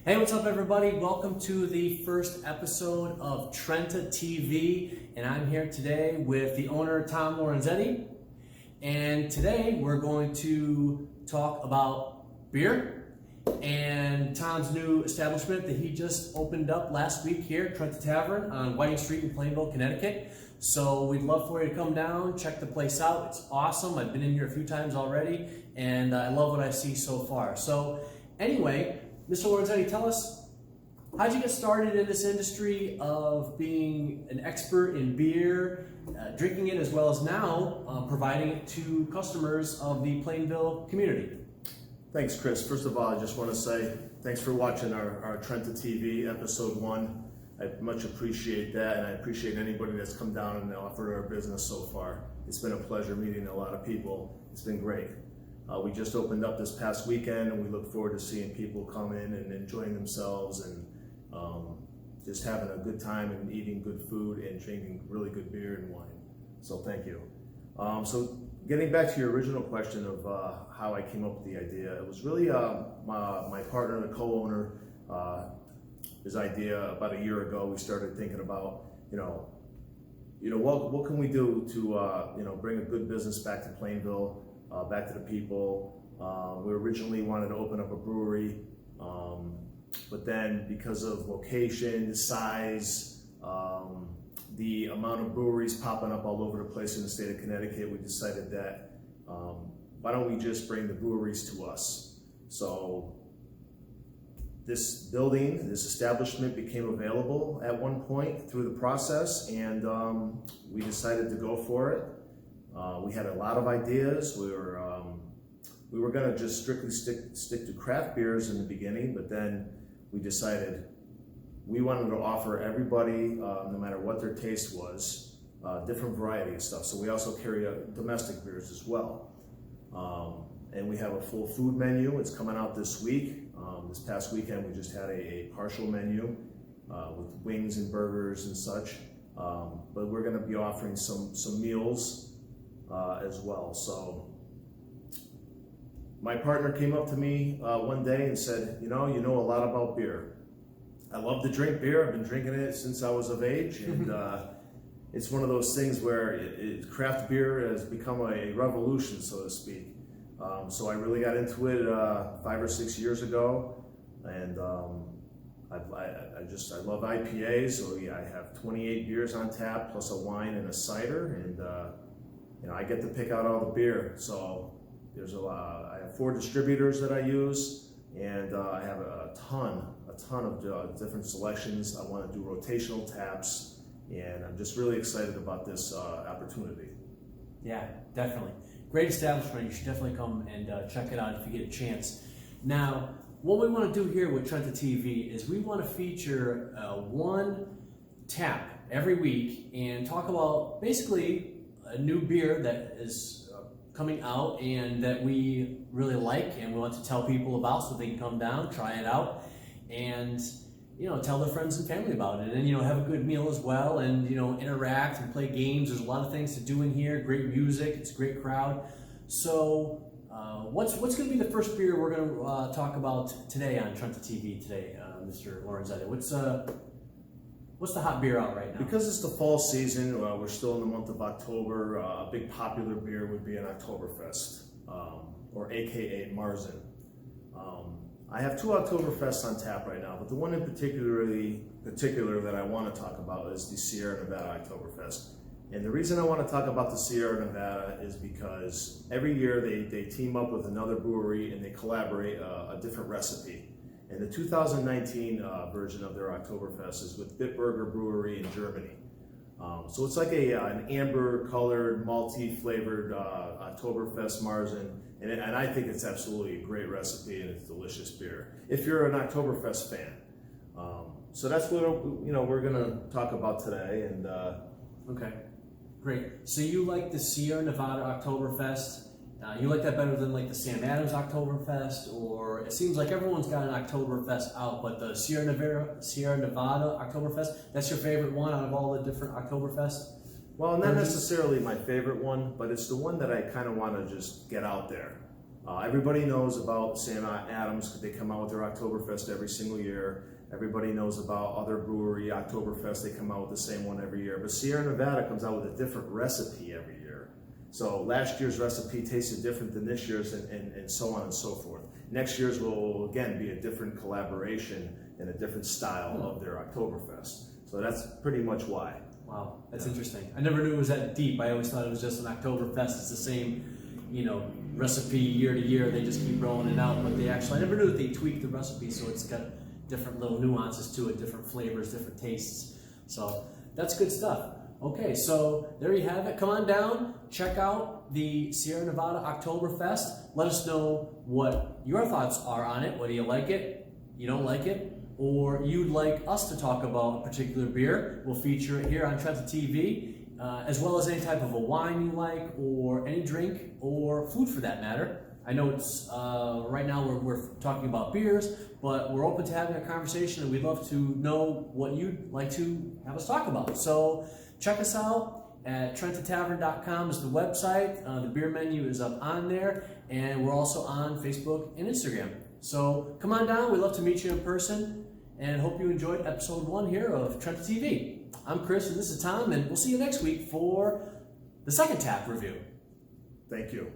Hey, what's up everybody? Welcome to the first episode of Trenta TV, and I'm here today with the owner, Tom Lorenzetti. And today we're going to talk about beer and Tom's new establishment that he just opened up last week here at Trenta Tavern on Whiting Street in Plainville, Connecticut. So we'd love for you to come down, check the place out. It's awesome. I've been in here a few times already, and I love what I see so far. So anyway, Mr. Lorenzetti, tell us, how'd you get started in this industry of being an expert in beer, drinking it, as well as now providing it to customers of the Plainville community? Thanks, Chris. First of all, I just want to say thanks for watching our Trenta TV episode 1. I much appreciate that, and I appreciate anybody that's come down and offered our business so far. It's been a pleasure meeting a lot of people. It's been great. We just opened up this past weekend, and we look forward to seeing people come in and enjoying themselves and just having a good time and eating good food and drinking really good beer and wine. So thank you. So getting back to your original question of how I came up with the idea, it was really my partner, the co-owner, his idea about a year ago. We started thinking about, what can we do to bring a good business back to Plainville, back to the people. We originally wanted to open up a brewery, but then because of location, size, the amount of breweries popping up all over the place in the state of Connecticut, we decided that why don't we just bring the breweries to us? So this building, this establishment became available at one point through the process, and we decided to go for it. We had a lot of ideas. We were going to just strictly stick to craft beers in the beginning, but then we decided we wanted to offer everybody, no matter what their taste was, different variety of stuff. So we also carry domestic beers as well. And we have a full food menu. It's coming out this week. This past weekend we just had a partial menu with wings and burgers and such. But we're going to be offering some meals as well. So my partner came up to me one day and said, you know a lot about beer. I love to drink beer. I've been drinking it since I was of age, and it's one of those things where craft beer has become a revolution, so to speak. So I really got into it 5 or 6 years ago, and I love IPAs. So yeah, I have 28 beers on tap plus a wine and a cider, and I get to pick out all the beer. So there's I have 4 distributors that I use, and I have a ton of different selections. I want to do rotational taps, and I'm just really excited about this opportunity. Yeah, definitely. Great establishment. You should definitely come and check it out if you get a chance. Now, what we want to do here with Trenta TV is we want to feature one tap every week and talk about basically a new beer that is coming out and that we really like and we want to tell people about so they can come down, try it out, and tell their friends and family about it, and have a good meal as well, and interact and play games. There's a lot of things to do in here. Great music. It's a great crowd. So what's going to be the first beer we're going to talk about today on Trenta TV today, Mr. Lorenzetti? What's the hot beer out right now? Because it's the fall season, we're still in the month of October. A big popular beer would be an Oktoberfest, or AKA Marzen. I have 2 Oktoberfests on tap right now, but the one in particular that I want to talk about is the Sierra Nevada Oktoberfest. And the reason I want to talk about the Sierra Nevada is because every year they team up with another brewery and they collaborate a different recipe. And the 2019 version of their Oktoberfest is with Bitburger Brewery in Germany. So it's like an amber-colored, malty-flavored Oktoberfest Marzen, and I think it's absolutely a great recipe and it's delicious beer if you're an Oktoberfest fan. So that's what we're going to talk about today. And okay, great. So you like the Sierra Nevada Oktoberfest? You like that better than like the Sam Adams Oktoberfest, or it seems like everyone's got an Oktoberfest out, but the Sierra Nevada Oktoberfest, that's your favorite one out of all the different Oktoberfests? Well, not necessarily my favorite one, but it's the one that I kind of want to just get out there. Everybody knows about Sam Adams. They come out with their Oktoberfest every single year. Everybody knows about other brewery Oktoberfest. They come out with the same one every year. But Sierra Nevada comes out with a different recipe every year. So last year's recipe tasted different than this year's, and so on and so forth. Next year's will again be a different collaboration and a different style of their Oktoberfest. So that's pretty much why. Wow, that's interesting. I never knew it was that deep. I always thought it was just an Oktoberfest. It's the same, recipe year to year. They just keep rolling it out. But I never knew that they tweaked the recipe, so it's got different little nuances to it, different flavors, different tastes. So that's good stuff. Okay, so there you have it. Come on down, check out the Sierra Nevada Oktoberfest. Let us know what your thoughts are on it. Whether you like it, you don't like it, or you'd like us to talk about a particular beer. We'll feature it here on Trenta TV, as well as any type of a wine you like, or any drink, or food for that matter. I know it's right now we're talking about beers, but we're open to having a conversation, and we'd love to know what you'd like to have us talk about. So check us out at TrentaTavern.com is the website. The beer menu is up on there, and we're also on Facebook and Instagram. So come on down. We'd love to meet you in person, and hope you enjoyed episode 1 here of Trenta TV. I'm Chris, and this is Tom, and we'll see you next week for the second tap review. Thank you.